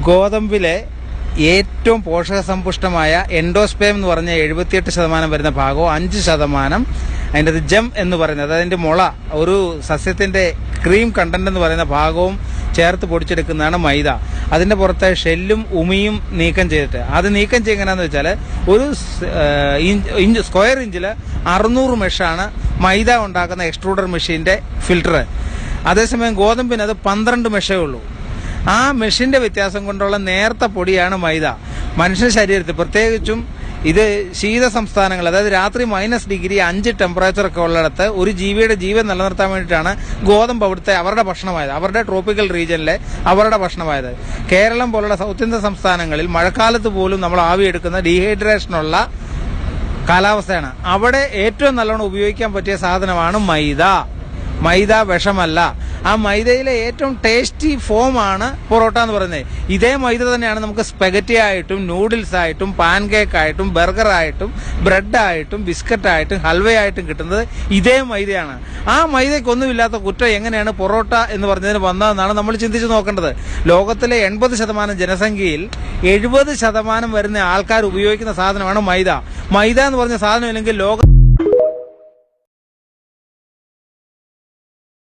ഗോതമ്പിലെ ഏറ്റവും പോഷകസമ്പുഷ്ടമായ എൻഡോസ്പേം എന്ന് പറഞ്ഞ 78% വരുന്ന ഭാഗവും 5% അതിൻ്റെ ജം എന്ന് പറയുന്നത്, അതിൻ്റെ മുള, ഒരു സസ്യത്തിൻ്റെ ക്രീം കണ്ടന്റ് എന്ന് പറയുന്ന ഭാഗവും ചേർത്ത് പൊടിച്ചെടുക്കുന്നതാണ് മൈദ. അതിൻ്റെ പുറത്തെ ഷെല്ലും ഉമിയും നീക്കം ചെയ്തിട്ട്, അത് നീക്കം ചെയ്യുന്നതെന്ന് വെച്ചാൽ ഒരു സ്ക്വയർ ഇഞ്ചിൽ 600 മെഷാണ് മൈദ ഉണ്ടാക്കുന്ന എക്സ്ട്രൂഡർ മെഷീൻ്റെ ഫിൽട്ടർ. അതേസമയം ഗോതമ്പിന് അത് 12 മെഷേ ഉള്ളൂ. ആ മെഷീന്റെ വ്യത്യാസം കൊണ്ടുള്ള നേർത്ത പൊടിയാണ് മൈദ. മനുഷ്യ ശരീരത്തിൽ പ്രത്യേകിച്ചും ഇത് ശീത സംസ്ഥാനങ്ങൾ, അതായത് രാത്രി -5 ടെമ്പറേച്ചറൊക്കെ ഉള്ളിടത്ത് ഒരു ജീവിയുടെ ജീവൻ നിലനിർത്താൻ വേണ്ടിയിട്ടാണ് ഗോതമ്പ് അവിടുത്തെ അവരുടെ ഭക്ഷണമായത്, അവരുടെ ട്രോപ്പിക്കൽ റീജിയനിലെ അവരുടെ ഭക്ഷണമായത്. കേരളം പോലുള്ള സൗത്ത് ഇന്ത്യൻ സംസ്ഥാനങ്ങളിൽ മഴക്കാലത്ത് പോലും നമ്മൾ ആവിയെടുക്കുന്ന ഡീഹൈഡ്രേഷനുള്ള കാലാവസ്ഥയാണ്. അവിടെ ഏറ്റവും നല്ലോണം ഉപയോഗിക്കാൻ പറ്റിയ സാധനമാണ് മൈദ. മൈദ വിഷമല്ല. ആ മൈദയിലെ ഏറ്റവും ടേസ്റ്റി ഫോമാണ് പൊറോട്ട എന്ന് പറയുന്നത്. ഇതേ മൈദ തന്നെയാണ് നമുക്ക് സ്പെഗറ്റി ആയിട്ടും നൂഡിൽസ് ആയിട്ടും പാൻകേക്ക് ആയിട്ടും ബർഗറായിട്ടും ബ്രെഡായിട്ടും ബിസ്ക്കറ്റായിട്ടും ഹൽവയായിട്ടും കിട്ടുന്നത് ഇതേ മൈദയാണ്. ആ മൈദയ്ക്കൊന്നുമില്ലാത്ത കുറ്റം എങ്ങനെയാണ് പൊറോട്ട എന്ന് പറഞ്ഞതിന് വന്നതെന്നാണ് നമ്മൾ ചിന്തിച്ച് നോക്കേണ്ടത്. ലോകത്തിലെ 80% ജനസംഖ്യയിൽ 70% വരുന്ന ആൾക്കാർ ഉപയോഗിക്കുന്ന സാധനമാണ് മൈദ. മൈദ എന്ന് പറഞ്ഞ സാധനം ഇല്ലെങ്കിൽ ലോകം